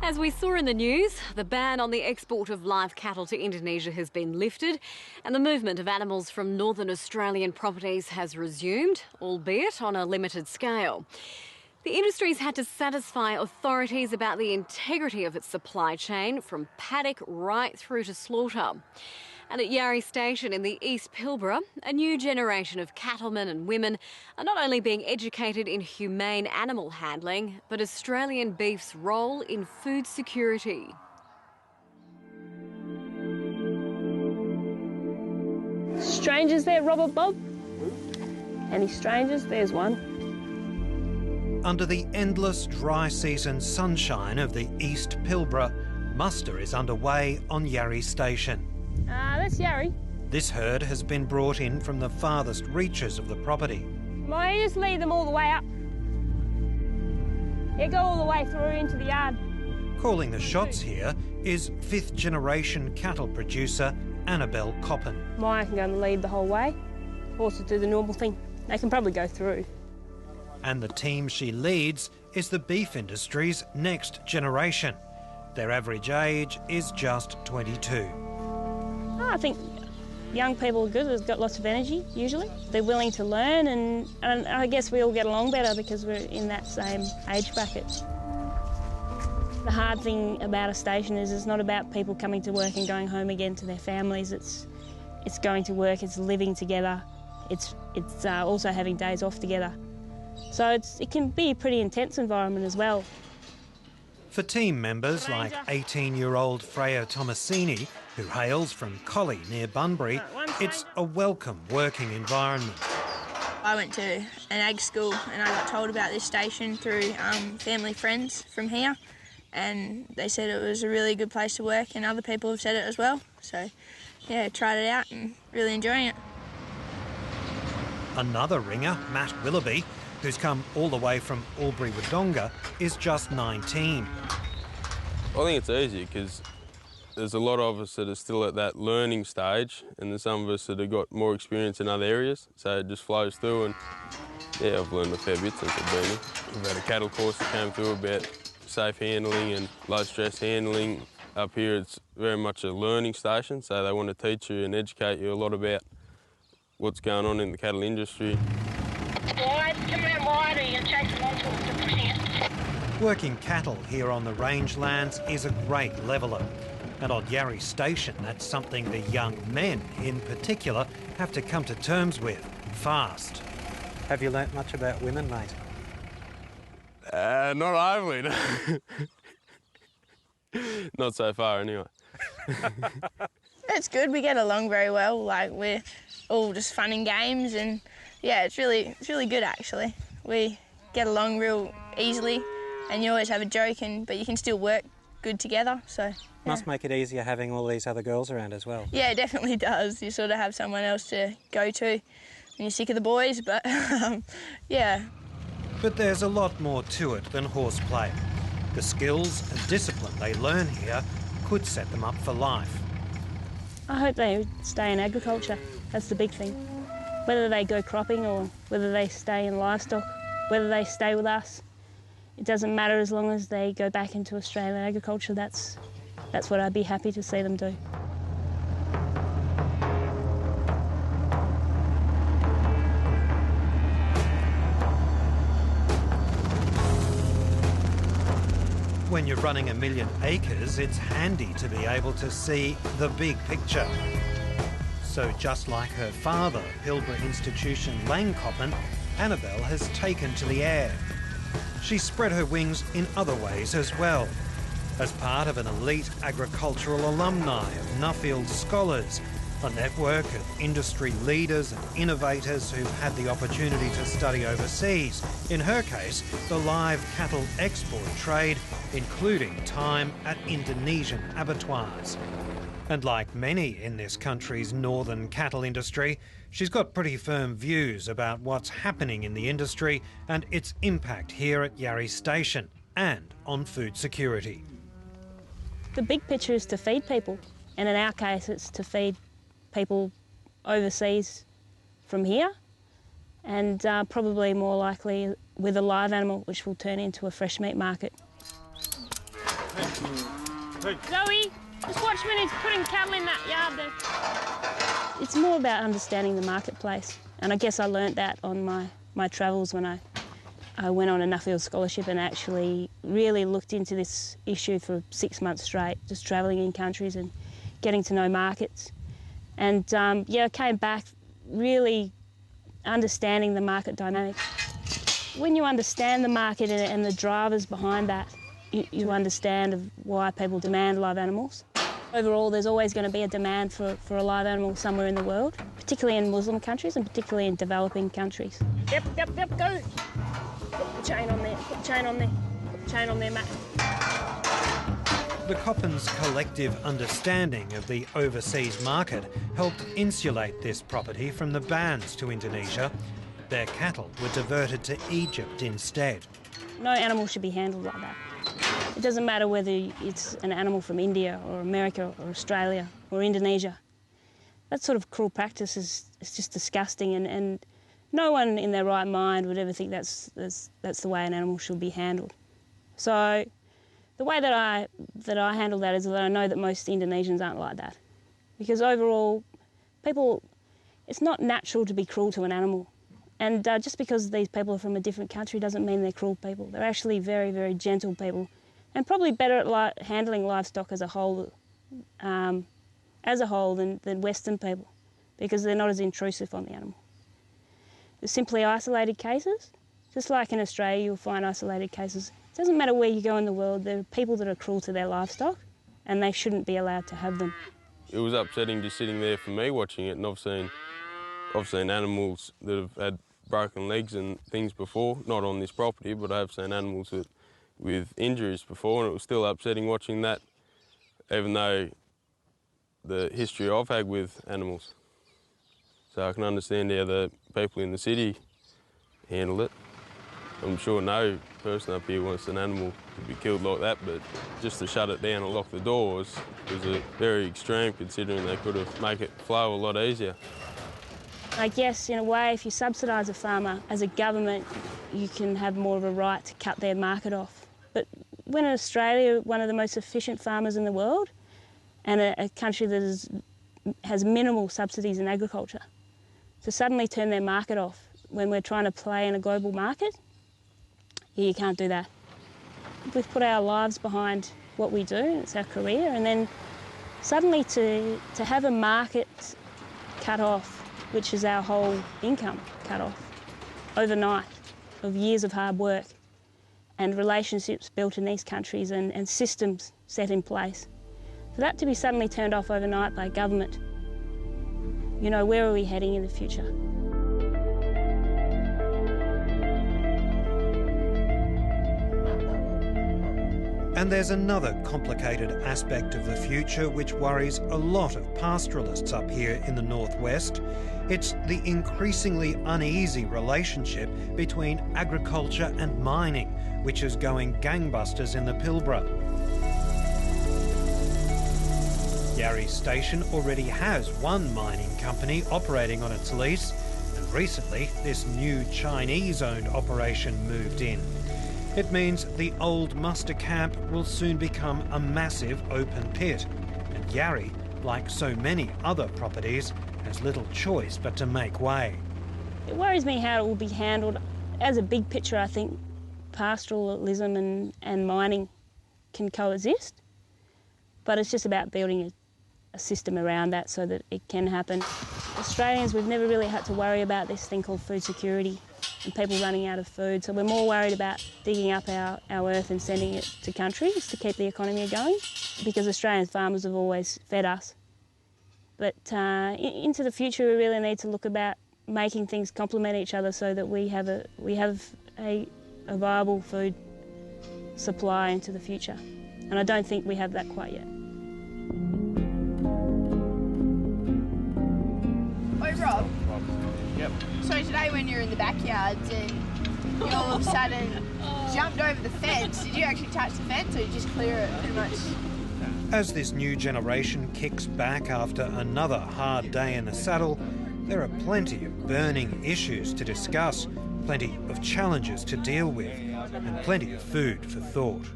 As we saw in the news, the ban on the export of live cattle to Indonesia has been lifted and the movement of animals from northern Australian properties has resumed, albeit on a limited scale. The industry's had to satisfy authorities about the integrity of its supply chain from paddock right through to slaughter. And at Yarrie Station in the East Pilbara, a new generation of cattlemen and women are not only being educated in humane animal handling, but Australian beef's role in food security. Strangers there, Robert Bob? Any strangers? There's one. Under the endless dry season sunshine of the East Pilbara, muster is underway on Yarrie Station. That's Yarrie. This herd has been brought in from the farthest reaches of the property. Might you just lead them all the way up? Yeah, go all the way through into the yard. Calling the shots here is fifth-generation cattle producer Annabelle Coppin. Maya can go and lead the whole way. Horses do the normal thing. They can probably go through. And the team she leads is the beef industry's next generation. Their average age is just 22. I think young people are good. They've got lots of energy, usually. They're willing to learn, and I guess we all get along better because we're in that same age bracket. The hard thing about a station is it's not about people coming to work and going home again to their families. It's going to work, it's living together, it's also having days off together. So it can be a pretty intense environment as well. For team members like 18-year-old Freya Tomasini, who hails from Collie near Bunbury, it's a welcome working environment. I went to an ag school and I got told about this station through family friends from here, and they said it was a really good place to work, and other people have said it as well. So, yeah, tried it out and really enjoying it. Another ringer, Matt Willoughby, who's come all the way from Albury-Wodonga, is just 19. I think it's easy because there's a lot of us that are still at that learning stage, and there's some of us that have got more experience in other areas, so it just flows through. And yeah, I've learned a fair bit since I've been here. We've had a cattle course that came through about safe handling and low stress handling. Up here it's very much a learning station, so they want to teach you and educate you a lot about what's going on in the cattle industry. Come around wider and chase them onto it, pushing it. Working cattle here on the rangelands is a great leveller. And on Yarrie Station, that's something the young men in particular have to come to terms with fast. Have you learnt much about women, mate? Not overly, no. Not so far, anyway. It's good. We get along very well. Like, we're all just fun and games, and yeah, it's really good actually. We get along real easily, and you always have a joke, but you can still work good together. So yeah. Must make it easier having all these other girls around as well. Yeah, it definitely does. You sort of have someone else to go to when you're sick of the boys, but yeah. But there's a lot more to it than horseplay. The skills and discipline they learn here could set them up for life. I hope they stay in agriculture. That's the big thing. Whether they go cropping or whether they stay in livestock, whether they stay with us, it doesn't matter as long as they go back into Australian agriculture. That's what I'd be happy to see them do. When you're running 1 million acres, it's handy to be able to see the big picture. So just like her father, Pilbara institution Lang Coppin, Annabelle has taken to the air. She's spread her wings in other ways as well. As part of an elite agricultural alumni of Nuffield Scholars, a network of industry leaders and innovators who've had the opportunity to study overseas. In her case, the live cattle export trade, including time at Indonesian abattoirs. And like many in this country's northern cattle industry, she's got pretty firm views about what's happening in the industry and its impact here at Yarrie Station and on food security. The big picture is to feed people, and in our case it's to feed people overseas from here, and probably more likely with a live animal, which will turn into a fresh meat market. Zoe, just watch when he's putting cattle in that yard there. It's more about understanding the marketplace, and I guess I learnt that on my travels when I went on a Nuffield scholarship and actually really looked into this issue for 6 months straight, just travelling in countries and getting to know markets. And yeah, I came back really understanding the market dynamics. When you understand the market and the drivers behind that, you understand why people demand live animals. Overall, there's always going to be a demand for a live animal somewhere in the world, particularly in Muslim countries and particularly in developing countries. Yep, go. Put the chain on there, put the chain on there, put the chain on there, Matt. The Coppins' collective understanding of the overseas market helped insulate this property from the bans to Indonesia. Their cattle were diverted to Egypt instead. No animal should be handled like that. It doesn't matter whether it's an animal from India or America or Australia or Indonesia. That sort of cruel practice is just disgusting, and no one in their right mind would ever think that's the way an animal should be handled. So the way that I handle that is that I know that most Indonesians aren't like that. Because overall, it's not natural to be cruel to an animal. And just because these people are from a different country doesn't mean they're cruel people. They're actually very, very gentle people, and probably better at handling livestock as a whole than Western people, because they're not as intrusive on the animal. There's simply isolated cases. Just like in Australia, you'll find isolated cases. It doesn't matter where you go in the world, there are people that are cruel to their livestock, and they shouldn't be allowed to have them. It was upsetting just sitting there for me watching it, and I've seen animals that have had broken legs and things before, not on this property, but I have seen animals with injuries before, and it was still upsetting watching that, even though the history I've had with animals. So I can understand how the people in the city handle it. I'm sure no person up here wants an animal to be killed like that, but just to shut it down and lock the doors was a very extreme, considering they could have made it flow a lot easier. I guess, in a way, if you subsidise a farmer as a government, you can have more of a right to cut their market off. But when in Australia, one of the most efficient farmers in the world, and a country that has minimal subsidies in agriculture, to suddenly turn their market off when we're trying to play in a global market, you can't do that. We've put our lives behind what we do, it's our career, and then suddenly to have a market cut off, which is our whole income cut off overnight, of years of hard work and relationships built in these countries and systems set in place. For that to be suddenly turned off overnight by government, you know, where are we heading in the future? And there's another complicated aspect of the future which worries a lot of pastoralists up here in the northwest. It's the increasingly uneasy relationship between agriculture and mining, which is going gangbusters in the Pilbara. Yarrie Station already has one mining company operating on its lease, and recently this new Chinese-owned operation moved in. It means the old muster camp will soon become a massive open pit, and Yarrie, like so many other properties, has little choice but to make way. It worries me how it will be handled. As a big picture, I think pastoralism and mining can coexist, but it's just about building a system around that so that it can happen. Australians, we've never really had to worry about this thing called food security and people running out of food, so we're more worried about digging up our earth and sending it to countries to keep the economy going, because Australian farmers have always fed us. But into the future, we really need to look about making things complement each other so that we have a viable food supply into the future. And I don't think we have that quite yet. Oh, Rob. Yep. So today when you're in the backyards and you all of a sudden jumped over the fence, did you actually touch the fence or did you just clear it pretty much? As this new generation kicks back after another hard day in the saddle, there are plenty of burning issues to discuss, plenty of challenges to deal with, and plenty of food for thought.